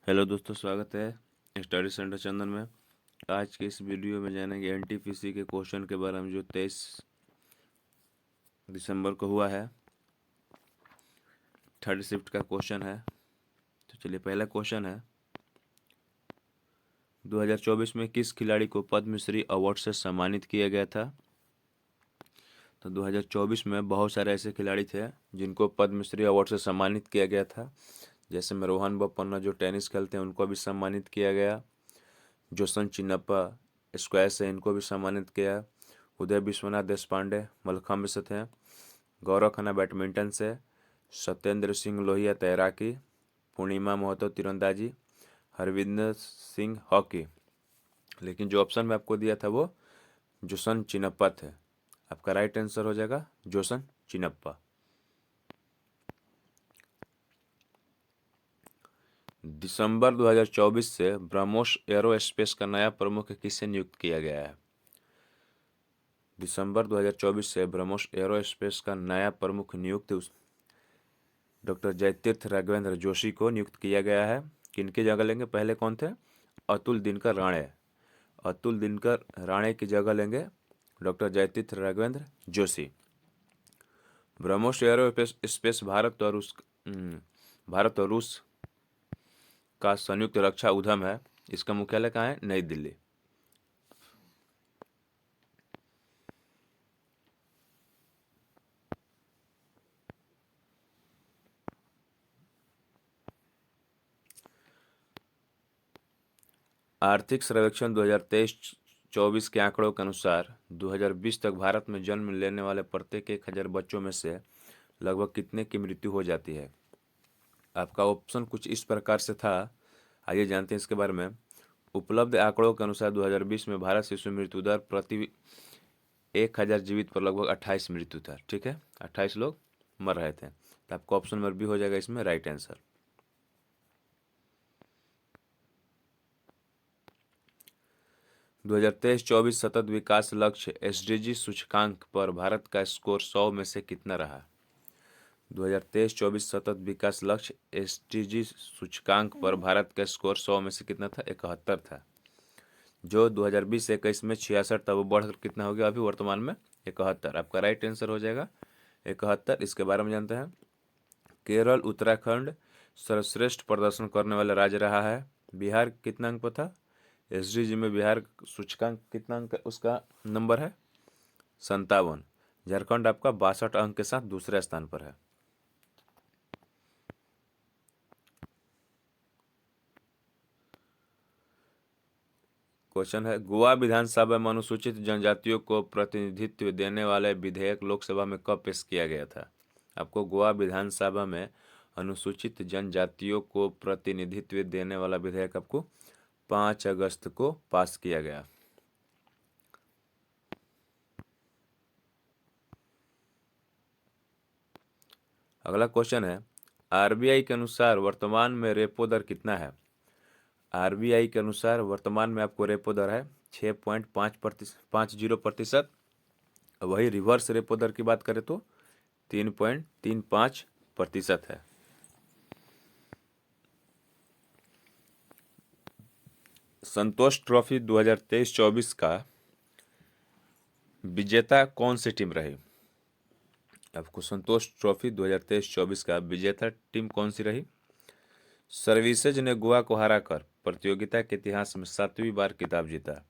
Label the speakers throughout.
Speaker 1: Hello दोस्तों, स्वागत है स्टडी सेंटर चंदन में। आज के इस वीडियो में जानेंगे एनटीपीसी के क्वेश्चन के बारे में जो 23 दिसंबर को हुआ है। थर्ड शिफ्ट का क्वेश्चन है। तो चलिए, पहला क्वेश्चन है, 2024 में किस खिलाड़ी को पद्मश्री अवार्ड से सम्मानित किया गया था? तो 2024 में बहुत सारे ऐसे खिलाड़ी थे जिनको पद्मश्री अवार्ड से सम्मानित किया गया था। जैसे में रोहन बोपन्ना जो टेनिस खेलते हैं उनको भी सम्मानित किया गया। जोसन चिन्नप्पा स्क्वैश है, इनको भी सम्मानित किया। उदय विश्वनाथ देशपांडे मल्लखम्ब से थे। गौरव खन्ना बैडमिंटन से। सत्येंद्र सिंह लोहिया तैराकी। पूर्णिमा महतो तीरंदाजी। हरविंदर सिंह हॉकी। लेकिन जो ऑप्शन में आपको दिया था वो जोसन चिन्नप्पा थे। आपका राइट आंसर हो जाएगा जोसन चिन्नप्पा। दिसंबर 2024 से ब्रह्मोस एरोस्पेस का नया प्रमुख किसे नियुक्त किया गया है? दिसंबर 2024 से ब्रह्मोस एरोस्पेस का नया प्रमुख नियुक्त डॉक्टर जयतीर्थ राघवेंद्र जोशी को नियुक्त किया गया है। किनकी जगह लेंगे? पहले कौन थे? अतुल दिनकर राणे। अतुल दिनकर राणे की जगह लेंगे डॉक्टर जयतीर्थ राघवेंद्र जोशी। ब्रह्मोस एरोस्पेस भारत और रूस का संयुक्त रक्षा उद्यम है। इसका मुख्यालय कहाँ है? नई दिल्ली। आर्थिक सर्वेक्षण 2023-24 के आंकड़ों के अनुसार 2020 तक भारत में जन्म लेने वाले प्रत्येक 1000 बच्चों में से लगभग कितने की मृत्यु हो जाती है? आपका ऑप्शन कुछ इस प्रकार से था। आइए जानते हैं इसके बारे में। उपलब्ध आंकड़ों के अनुसार 2020 में भारत शिशु मृत्यु दर प्रति 1000 जीवित पर लगभग 28 मृत्यु था। ठीक है, 28 लोग मर रहे थे। तो आपका ऑप्शन नंबर बी हो जाएगा इसमें राइट आंसर। 2023-24 सतत विकास लक्ष्य एसडीजी सूचकांक पर भारत का स्कोर 100 में से कितना रहा? 2023-24 सतत विकास लक्ष्य एसडीजी सूचकांक पर भारत का स्कोर 100 में से कितना था? 71 था। जो 2020-21 में 66 था, वो बढ़कर कितना हो गया अभी वर्तमान में? 71। आपका राइट आंसर हो जाएगा 71। इसके बारे में जानते हैं। केरल उत्तराखंड सर्वश्रेष्ठ प्रदर्शन करने वाला राज्य रहा है। बिहार कितना अंक पर था? एसडीजी में बिहार सूचकांक कितना अंक उसका नंबर है? 57। झारखंड आपका 62 अंक के साथ दूसरे स्थान पर है। क्वेश्चन है, गोवा विधानसभा में अनुसूचित जनजातियों को प्रतिनिधित्व देने वाले विधेयक लोकसभा में कब पेश किया गया था? आपको गोवा विधानसभा में अनुसूचित जनजातियों को प्रतिनिधित्व देने वाला विधेयक आपको 5 अगस्त को पास किया गया। अगला क्वेश्चन है, आरबीआई के अनुसार वर्तमान में रेपो दर कितना है? आरबीआई के अनुसार वर्तमान में आपको रेपो दर है 6.50%। वही रिवर्स रेपो दर की बात करें तो 3.35% है। संतोष ट्रॉफी 2023-24 का विजेता कौन सी टीम रही? आपको संतोष ट्रॉफी 2023-24 का विजेता टीम कौन सी रही? सर्विसेज ने गोवा को हराकर प्रतियोगिता के इतिहास में 7वीं बार खिताब जीता।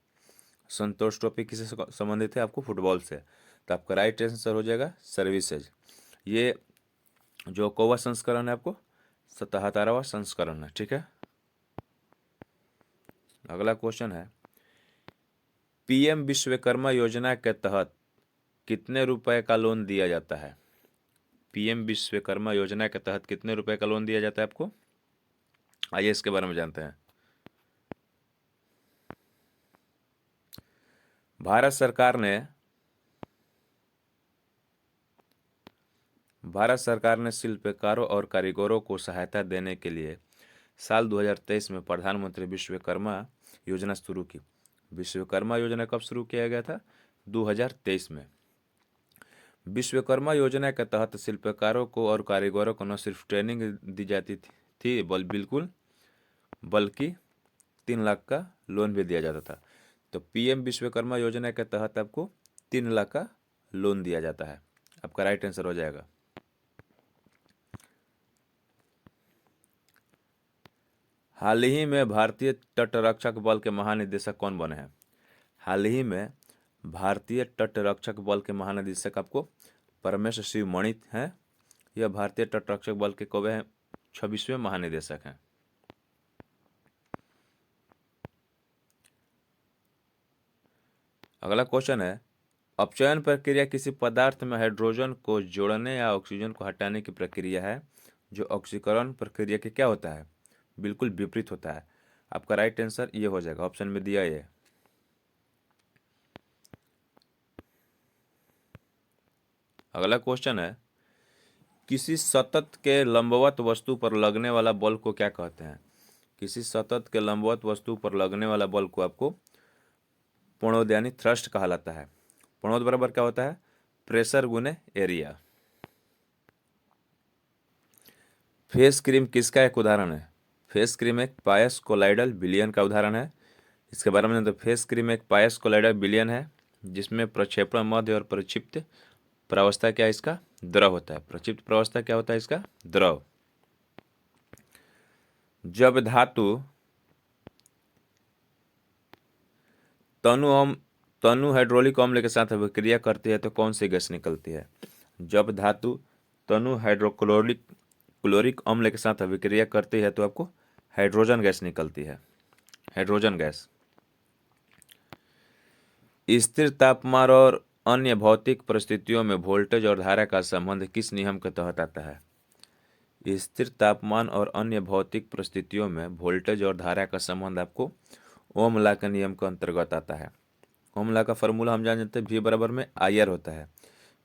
Speaker 1: संतोष ट्रॉफी किससे संबंधित है? आपको फुटबॉल से। तो आपका राइट आंसर हो जाएगा सर्विसेज। ये जो कौवा संस्करण है आपको 77वां संस्करण है। ठीक है, अगला क्वेश्चन है, पीएम विश्वकर्मा योजना के तहत कितने रुपए का लोन दिया जाता है? पीएम विश्वकर्मा योजना के तहत कितने रुपए का लोन दिया जाता है आपको? आइए इसके बारे में जानते हैं। भारत सरकार ने शिल्पकारों और कारीगरों को सहायता देने के लिए साल 2023 में प्रधानमंत्री विश्वकर्मा योजना शुरू की। विश्वकर्मा योजना कब शुरू किया गया था? 2023 में। विश्वकर्मा योजना के तहत शिल्पकारों को और कारीगरों को न सिर्फ ट्रेनिंग दी जाती थी बिल्कुल बल्कि 3 लाख का लोन भी दिया जाता था। तो पीएम विश्वकर्मा योजना के तहत आपको 3 लाख का लोन दिया जाता है। आपका राइट आंसर हो जाएगा। हाल ही में भारतीय तटरक्षक बल के महानिदेशक कौन बने हैं? हाल ही में भारतीय तटरक्षक बल के महानिदेशक आपको परमेश शिव मणि हैं। यह भारतीय तटरक्षक बल के कब हैं? 26वें महानिदेशक हैं। अगला क्वेश्चन है, अपचयन प्रक्रिया किसी पदार्थ में हाइड्रोजन को जोड़ने या ऑक्सीजन को हटाने की प्रक्रिया है जो ऑक्सीकरण प्रक्रिया के क्या होता है? बिल्कुल विपरीत होता है। आपका राइट आंसर ये हो जाएगा, ऑप्शन में दिया ये। अगला क्वेश्चन है, किसी सतत के लंबवत वस्तु पर लगने वाला बल को क्या कहते हैं? किसी सतत के लंबवत वस्तु पर लगने वाला बल को आपको प्रणोद यानी थ्रस्ट कहलाता है। प्रणोद बराबर क्या होता है? प्रेशर गुने एरिया। फेस क्रीम किसका एक उदाहरण है? फेस क्रीम एक पायस कोलाइडल विलयन का उदाहरण है। इसके बारे में तो फेस क्रीम एक पायस कोलाइडल विलयन है जिसमें प्रक्षेपण मध्य और प्रक्षिप्त प्रावस्था क्या इसका? द्रव होता है। प्रक्षिप्त प्रावस्था क्या होता है इसका? द्रव। जब धातु तनु हाइड्रोलिक अम्ल के साथ अभिक्रिया करती है तो कौन सी गैस निकलती है? जब धातु तनु हाइड्रोक्लोरिक अम्ल के साथ अभिक्रिया करती है तो आपको हाइड्रोजन गैस निकलती है। Hydrogen gas. स्थिर तापमान और अन्य भौतिक परिस्थितियों में वोल्टेज और धारा का संबंध किस नियम के तहत आता है? स्थिर तापमान और अन्य भौतिक परिस्थितियों में वोल्टेज और धारा का संबंध आपको ओम लॉ के नियम के अंतर्गत आता है। ओम लॉ का फॉर्मूला हम जानते हैं, V बराबर में IR होता है।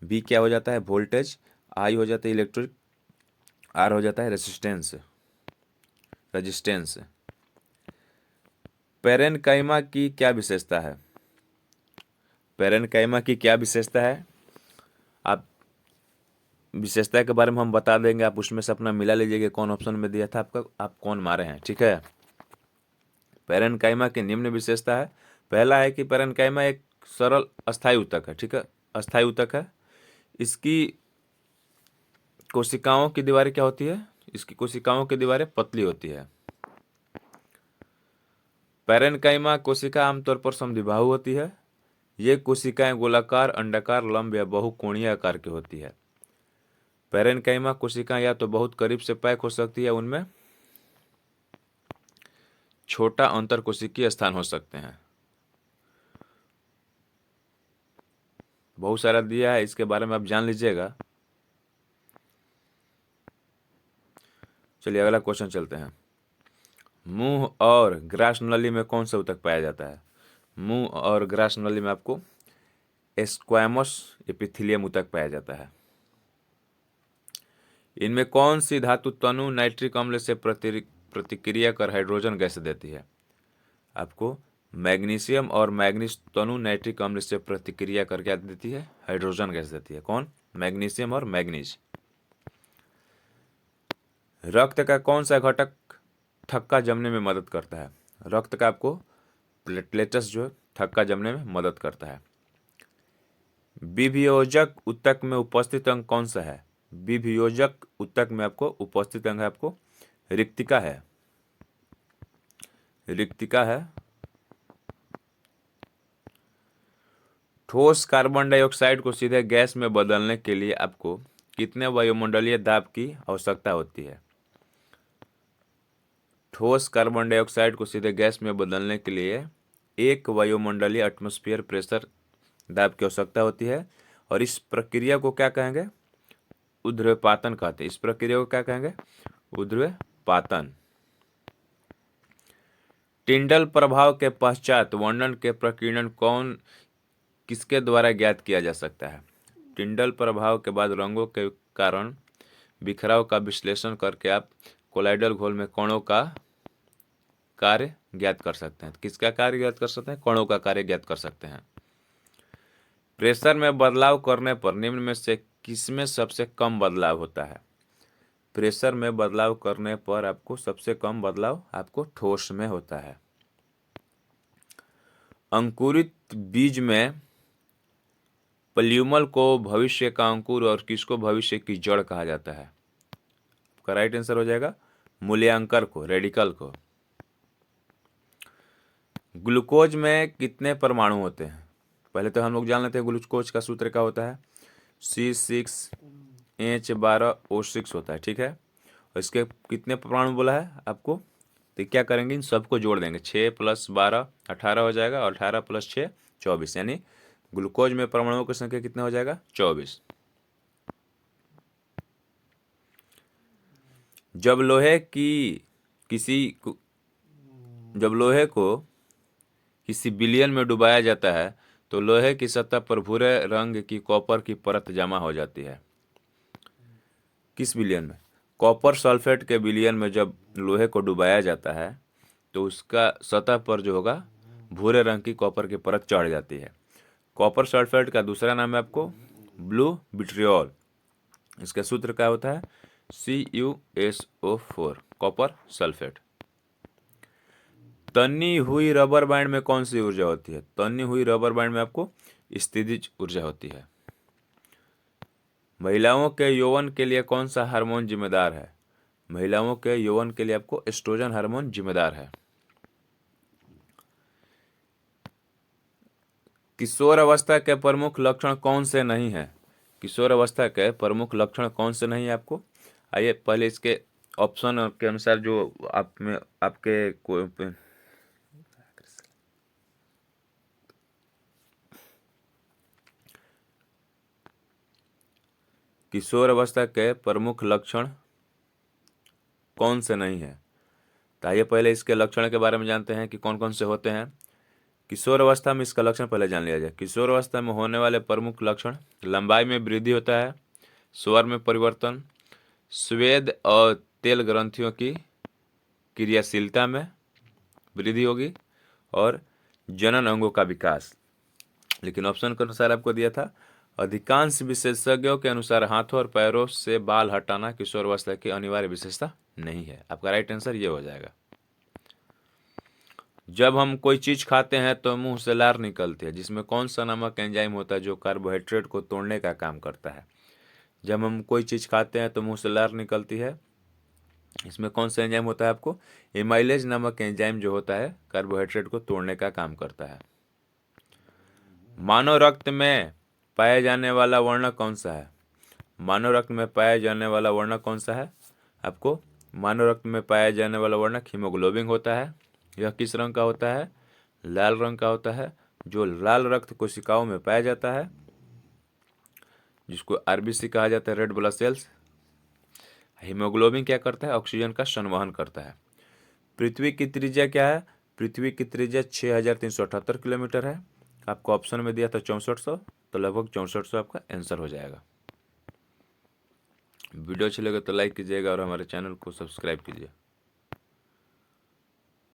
Speaker 1: V क्या हो जाता है? वोल्टेज। I हो जाता है इलेक्ट्रिक। R हो जाता है रेजिस्टेंस। पेरेनकाइमा की क्या विशेषता है? पेरेनकाइमा की क्या विशेषता है? आप विशेषता के बारे में हम बता देंगे, आप उसमें से अपना मिला लीजिएगा कौन ऑप्शन में दिया था आपका, आप कौन मारे हैं, ठीक है। पेरेनकाइमा की निम्न विशेषता है। पहला है कि पेरेनकाइमा एक सरल अस्थायी ऊतक है, ठीक है, अस्थायी ऊतक है। इसकी कोशिकाओं की दीवारें क्या होती है? इसकी कोशिकाओं की दीवारें पतली होती है। पेरेनकाइमा कोशिका आमतौर पर समद्विबाहु होती है। ये कोशिकाएं गोलाकार, अंडाकार, लंब या बहुकोणीय आकार की होती है। पेरेनकाइमा कोशिकाएं या तो बहुत करीब से पैक हो सकती है, उनमें छोटा अंतर कोशिकीय स्थान हो सकते हैं। बहुत सारा दिया है, इसके बारे में आप जान लीजिएगा। चलिए अगला क्वेश्चन चलते हैं। मुंह और ग्रास नली में कौन सा ऊतक पाया जाता है? मुंह और ग्रास नली में आपको स्क्वैमस एपिथेलियम ऊतक पाया जाता है। इनमें कौन सी धातु तनु नाइट्रिक अम्ल से प्रतिक्रिया कर हाइड्रोजन गैस देती है? आपको मैग्नीशियम और मैग्नीज तनु नाइट्रिक अम्ल से प्रतिक्रिया कर क्या देती है? हाइड्रोजन गैस देती है। कौन? मैग्नीशियम और मैग्नीज। रक्त का कौन सा घटक थक्का जमने में मदद करता है? रक्त का आपको प्लेटलेट्स जो थक्का जमने में मदद करता है। विभियोजक ऊतक में उपस्थित अंग कौन सा है? विभियोजक ऊतक में आपको उपस्थित अंग है आपको रिक्तिका है। रिक्तिका है। ठोस कार्बन डाइऑक्साइड को सीधे गैस में बदलने के लिए आपको कितने वायुमंडलीय दाब की आवश्यकता होती है? ठोस कार्बन डाइऑक्साइड को सीधे गैस में बदलने के लिए 1 वायुमंडलीय एटमॉस्फेयर प्रेशर दाब की आवश्यकता होती है। और इस प्रक्रिया को क्या कहेंगे? ऊर्ध्वपातन कहते हैं। इस प्रक्रिया को क्या कहेंगे? ऊर्ध्वपातन। टिंडल प्रभाव के पश्चात वर्णन के प्रकीर्णन किसके द्वारा ज्ञात किया जा सकता है? टिंडल प्रभाव के बाद रंगों के कारण बिखराव का विश्लेषण करके आप कोलाइडल घोल में कणों का कार्य ज्ञात कर सकते हैं। किसका कार्य ज्ञात कर सकते हैं? कणों का कार्य ज्ञात कर सकते हैं। प्रेशर में बदलाव करने पर निम्न में से किसमें सबसे कम बदलाव होता है? प्रेशर में बदलाव करने पर आपको सबसे कम बदलाव आपको ठोस में होता है। अंकुरित बीज में प्ल्यूमल को भविष्य का अंकुर और किसको भविष्य की जड़ कहा जाता है? आपका राइट आंसर हो जाएगा मूल्यांकर को, रेडिकल को। ग्लूकोज में कितने परमाणु होते हैं? पहले तो हम लोग जान लेते हैं ग्लूकोज का सूत्र क्या होता है, C6H12O6 होता है, ठीक है। और इसके कितने परमाणु बोला है आपको, तो क्या करेंगे, इन सबको जोड़ देंगे, 6 + 12 18 हो जाएगा, और 18 + 6 24, यानी ग्लूकोज में परमाणुओं की संख्या कितना हो जाएगा, 24। जब लोहे को किसी विलयन में डुबाया जाता है तो लोहे की सतह पर भूरे रंग की कॉपर की परत जमा हो जाती है। किस विलयन में? कॉपर सल्फेट के विलयन में जब लोहे को डुबाया जाता है तो उसका सतह पर जो होगा भूरे रंग की कॉपर की परत चढ़ जाती है। कॉपर सल्फेट का दूसरा नाम है आपको ब्लू विट्रियोल। इसका सूत्र क्या होता है, CuSO4, कॉपर सल्फेट। तनी हुई रबर बैंड में कौन सी ऊर्जा होती है? तनी हुई रबर बैंड में आपको स्थितिज ऊर्जा होती है। महिलाओं के यौवन के लिए कौन सा हार्मोन जिम्मेदार है? महिलाओं के यौवन के लिए आपको एस्ट्रोजन हार्मोन जिम्मेदार है। किशोर अवस्था के प्रमुख लक्षण कौन से नहीं है? किशोर अवस्था के प्रमुख लक्षण कौन से नहीं है आपको? आइए पहले इसके ऑप्शन के अनुसार जो आप में आपके किशोर अवस्था के प्रमुख लक्षण कौन से नहीं है, तो आइए पहले इसके लक्षण के बारे में जानते हैं कि कौन कौन से होते हैं। किशोर अवस्था में इसका लक्षण पहले जान लिया जाए। किशोर अवस्था में होने वाले प्रमुख लक्षण, लंबाई में वृद्धि होता है, स्वर में परिवर्तन, स्वेद और तेल ग्रंथियों की क्रियाशीलता में वृद्धि होगी, और जनन अंगों का विकास। लेकिन ऑप्शन के अनुसार आपको दिया था, अधिकांश विशेषज्ञों के अनुसार हाथों और पैरों से बाल हटाना किशोर अवस्था की अनिवार्य विशेषता नहीं है। आपका राइट आंसर ये हो जाएगा। जब हम कोई चीज खाते हैं तो मुंह से लार निकलती है, जिसमें कौन सा नमक एंजाइम होता है जो कार्बोहाइड्रेट को तोड़ने का काम करता है? जब हम कोई चीज खाते हैं तो मुंह से लार निकलती है, इसमें कौन सा एंजाइम होता है आपको? एमाइलेज नामक एंजाइम जो होता है कार्बोहाइड्रेट को तोड़ने का काम करता है। मानव रक्त में पाया जाने वाला वर्ण कौन सा है? मानव रक्त में पाया जाने वाला वर्ण कौन सा है आपको? मानव रक्त में पाया जाने वाला वर्ण हीमोग्लोबिन होता है। यह किस रंग का होता है? लाल रंग का होता है। जो लाल रक्त कोशिकाओं में पाया जाता है, जिसको RBC कहा जाता है, रेड ब्लड सेल्स। हीमोग्लोबिन क्या करता है? ऑक्सीजन का संवहन करता है। पृथ्वी की त्रिज्या क्या है? पृथ्वी की त्रिज्या 6378 किलोमीटर है। आपको ऑप्शन में दिया था 6400, तो लगभग 6400 आपका आंसर हो जाएगा। वीडियो अच्छी लगे तो लाइक कीजिएगा और हमारे चैनल को सब्सक्राइब कीजिए।